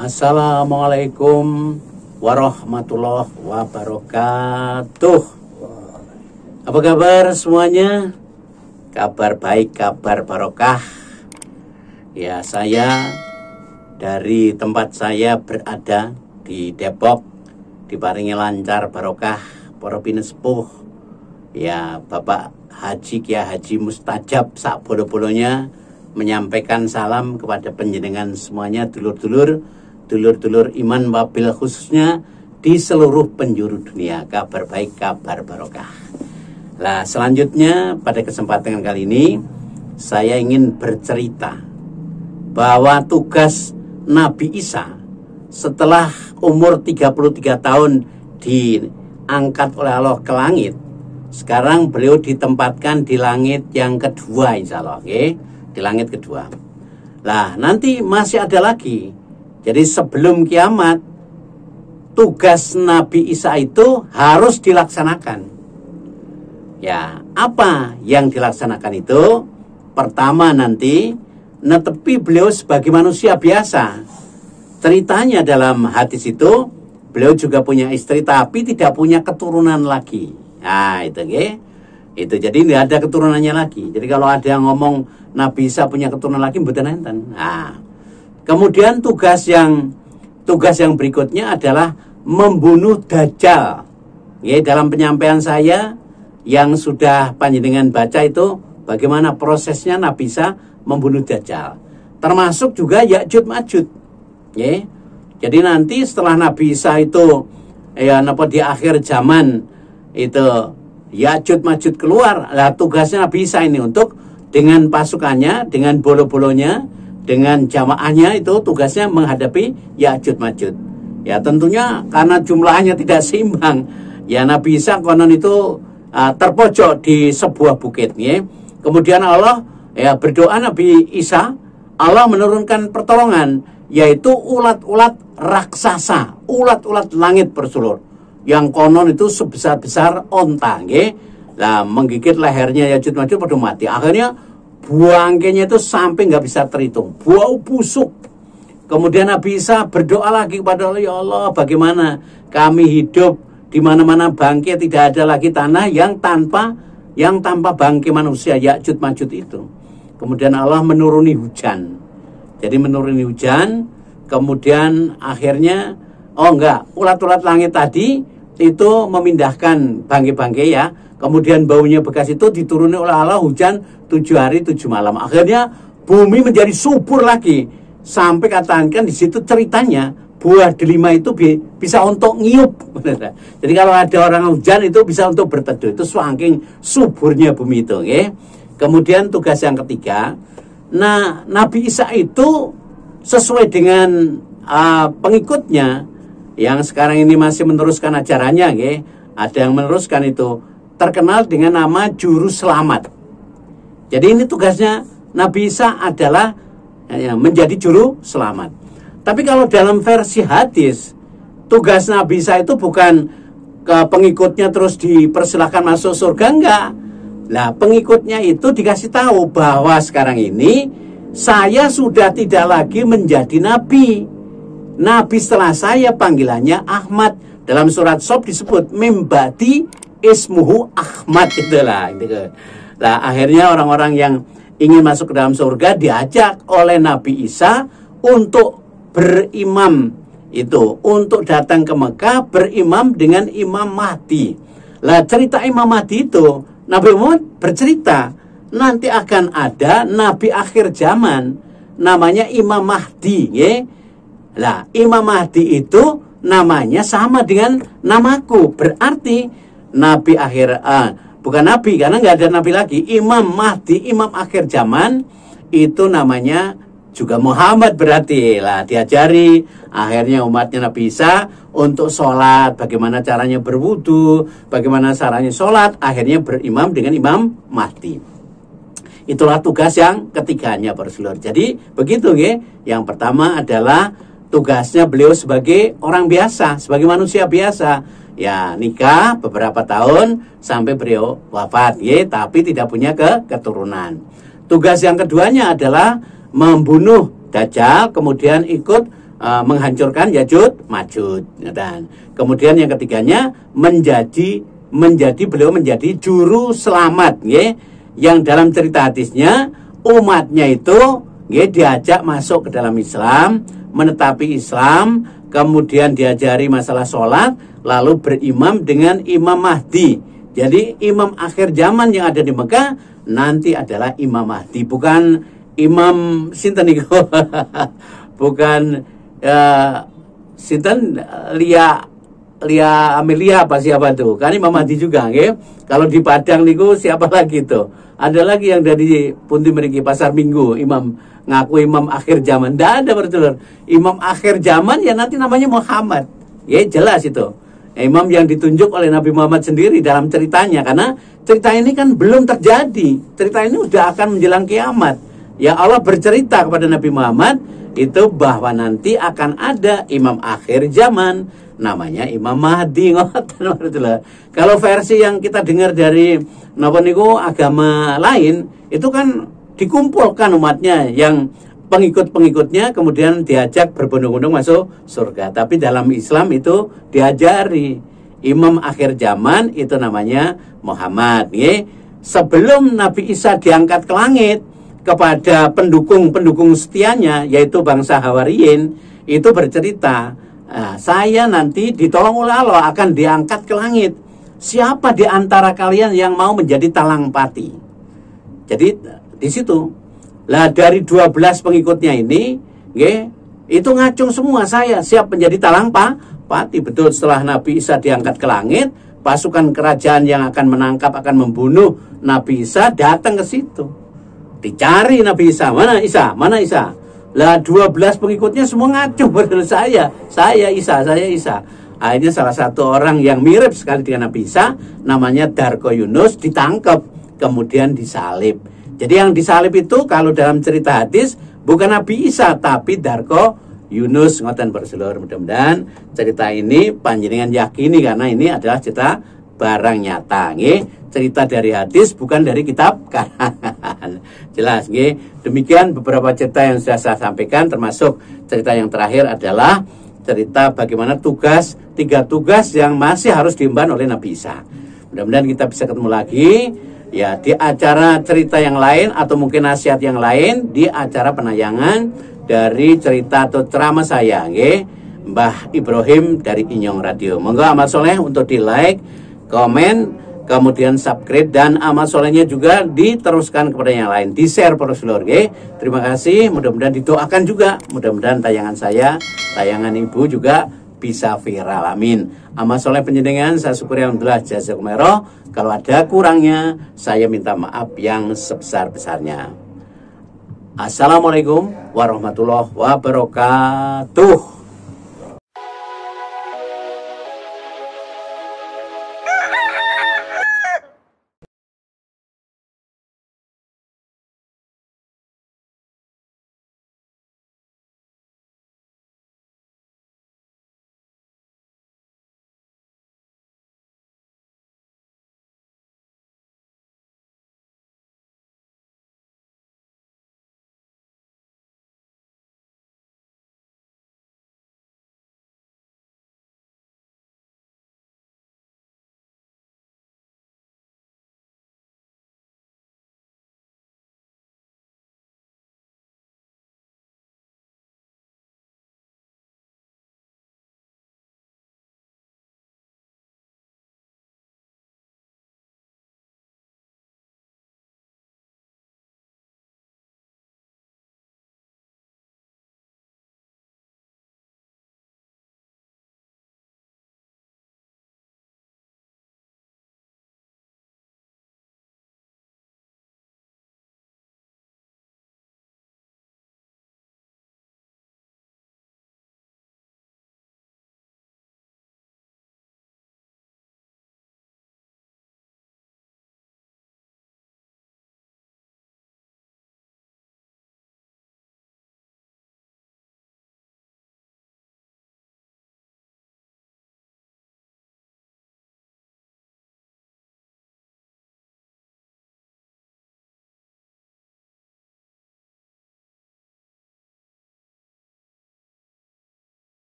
Assalamualaikum warahmatullahi wabarakatuh. Apa kabar semuanya? Kabar baik, kabar barokah. Ya, saya dari tempat saya berada di Depok, diparingi lancar barokah para pinesepuh. Ya, Bapak Haji Kiai Haji Mustajab sak bolo-bolonya menyampaikan salam kepada panjenengan semuanya, dulur-dulur iman wabil khususnya di seluruh penjuru dunia. Kabar baik, kabar barokah. Nah, selanjutnya pada kesempatan kali ini saya ingin bercerita bahwa tugas Nabi Isa setelah umur 33 tahun diangkat oleh Allah ke langit. Sekarang beliau ditempatkan di langit yang kedua, insya Allah, okay? Di langit kedua. Nah, nanti masih ada lagi. Jadi sebelum kiamat, tugas Nabi Isa itu harus dilaksanakan. Ya, apa yang dilaksanakan itu? Pertama nanti, netepi beliau sebagai manusia biasa. Ceritanya dalam hadis itu, beliau juga punya istri tapi tidak punya keturunan lagi. Nah, itu okay? Itu jadi tidak ada keturunannya lagi. Jadi kalau ada yang ngomong Nabi Isa punya keturunan lagi, mboten enten. Nah, kemudian tugas yang berikutnya adalah membunuh Dajjal. Ya, dalam penyampaian saya yang sudah panjenengan baca itu bagaimana prosesnya Nabi Isa membunuh Dajjal. Termasuk juga Ya'juj Ma'juj. Ya. Jadi nanti setelah Nabi Isa itu di akhir zaman itu Ya'juj Ma'juj keluar, lah tugasnya Nabi Isa ini untuk dengan pasukannya, dengan bolo-bolonya, dengan jamaahnya itu tugasnya menghadapi Ya'juj Ma'juj. Ya tentunya karena jumlahnya tidak seimbang, ya Nabi Isa konon itu terpojok di sebuah bukit. Ya. Kemudian Allah berdoa Nabi Isa, Allah menurunkan pertolongan, yaitu ulat-ulat raksasa, ulat-ulat langit bersulur, yang konon itu sebesar-besar onta. Nah, menggigit lehernya Ya'juj Ma'juj pada mati. Akhirnya buangkenya itu sampai nggak bisa terhitung, bau busuk. Kemudian Nabi Isa berdoa lagi kepada Allah, ya Allah, bagaimana kami hidup di mana-mana bangkai, tidak ada lagi tanah yang tanpa bangkai manusia Ya'juj Ma'juj itu. Kemudian Allah menuruni hujan. Jadi menuruni hujan, kemudian akhirnya ulat-ulat langit tadi itu memindahkan bangkai-bangkai ya. Kemudian baunya bekas itu dituruni oleh Allah hujan 7 hari 7 malam. Akhirnya bumi menjadi subur lagi. Sampai katakan di situ ceritanya buah delima itu bisa untuk ngiup. Jadi kalau ada orang hujan itu bisa untuk berteduh. Itu saking suburnya bumi itu. Okay? Kemudian tugas yang ketiga, nah Nabi Isa itu sesuai dengan pengikutnya yang sekarang ini masih meneruskan ajarannya, okay? Ada yang meneruskan itu terkenal dengan nama Juru Selamat. Jadi ini tugasnya Nabi Isa adalah menjadi Juru Selamat. Tapi kalau dalam versi hadis, tugas Nabi Isa itu bukan ke pengikutnya terus dipersilahkan masuk surga, enggak. Nah, pengikutnya itu dikasih tahu bahwa sekarang ini saya sudah tidak lagi menjadi Nabi. Nabi setelah saya panggilannya Ahmad. Dalam surat Sob disebut Mimbadi Ismuhu Ahmad, itulah. Nah, akhirnya orang-orang yang ingin masuk ke dalam surga diajak oleh Nabi Isa untuk berimam itu, untuk datang ke Mekah berimam dengan Imam Mahdi. Lah cerita Imam Mahdi itu Nabi Muhammad bercerita nanti akan ada Nabi akhir zaman namanya Imam Mahdi. Ya. Lah Imam Mahdi itu namanya sama dengan namaku, berarti Nabi akhir bukan Nabi karena nggak ada Nabi lagi. Imam Mahdi, Imam akhir zaman itu namanya juga Muhammad, berarti lah diajari akhirnya umatnya Nabi Isa untuk sholat, bagaimana caranya berwudu, bagaimana caranya sholat, akhirnya berimam dengan Imam Mahdi. Itulah tugas yang ketiganya, Rasulullah. Jadi begitu ya. Yang pertama adalah tugasnya beliau sebagai orang biasa, sebagai manusia biasa. Ya, nikah beberapa tahun sampai beliau wafat, ya, tapi tidak punya keturunan. Tugas yang keduanya adalah membunuh Dajjal, kemudian ikut menghancurkan Yajud Majud. Dan kemudian yang ketiganya beliau menjadi juru selamat, nggih, yang dalam cerita hadisnya umatnya itu nggih diajak masuk ke dalam Islam, menetapi Islam, kemudian diajari masalah sholat, lalu berimam dengan Imam Mahdi. Jadi imam akhir zaman yang ada di Mekah nanti adalah Imam Mahdi, bukan Imam sinten niku. Bukan sinten Lia Amelia apa siapa tuh? Kan Imam Mahdi juga, nggih. Kalau di Padang niku siapa lagi tuh? Ada lagi yang dari Pundi mriki Pasar Minggu, ngaku imam akhir zaman. Tidak ada, bertelur. Imam akhir zaman ya nanti namanya Muhammad. Ya jelas itu. Imam yang ditunjuk oleh Nabi Muhammad sendiri dalam ceritanya. Karena cerita ini kan belum terjadi. Cerita ini sudah akan menjelang kiamat. Ya Allah bercerita kepada Nabi Muhammad itu bahwa nanti akan ada imam akhir zaman. Namanya Imam Mahdi. Kalau versi yang kita dengar dari agama lain, itu kan dikumpulkan umatnya yang pengikut-pengikutnya kemudian diajak berbondong-bondong masuk surga. Tapi dalam Islam itu diajari imam akhir zaman itu namanya Muhammad. Sebelum Nabi Isa diangkat ke langit, kepada pendukung-pendukung setianya yaitu bangsa Hawariyin itu bercerita, saya nanti ditolong oleh Allah akan diangkat ke langit. Siapa di antara kalian yang mau menjadi talang pati? Jadi di situ lah dari 12 pengikutnya ini, itu ngacung semua, saya siap menjadi talang pati. Betul, setelah Nabi Isa diangkat ke langit, pasukan kerajaan yang akan menangkap, akan membunuh Nabi Isa datang ke situ. Dicari Nabi Isa, mana Isa, mana Isa? Lah 12 pengikutnya semua ngacung, betul, saya Isa. Akhirnya salah satu orang yang mirip sekali dengan Nabi Isa, namanya Darko Yunus, ditangkap, kemudian disalib. Jadi yang disalib itu kalau dalam cerita hadis bukan Nabi Isa tapi Darko Yunus, ngoten berselur. Mudah-mudahan cerita ini panjenengan yakini karena ini adalah cerita barang nyata, nggih. Cerita dari hadis bukan dari kitab karangan. Jelas, nggih. Demikian beberapa cerita yang sudah saya sampaikan, termasuk cerita yang terakhir adalah cerita bagaimana tiga tugas yang masih harus diemban oleh Nabi Isa. Mudah-mudahan kita bisa ketemu lagi ya di acara cerita yang lain atau mungkin nasihat yang lain di acara penayangan dari cerita atau ceramah saya, nggih, Mbah Ibrahim dari Inyong Radio. Monggo amal soleh untuk di like, komen, kemudian subscribe, dan amal solehnya juga diteruskan kepada yang lain, di share para seluruh. Terima kasih, mudah-mudahan didoakan juga, mudah-mudahan tayangan saya, tayangan ibu juga bisa viral, amin. Amal soleh penjenengan saya syukuri, alhamdulillah, jazakumullah. Kalau ada kurangnya saya minta maaf yang sebesar-besarnya. Assalamualaikum warahmatullahi wabarakatuh.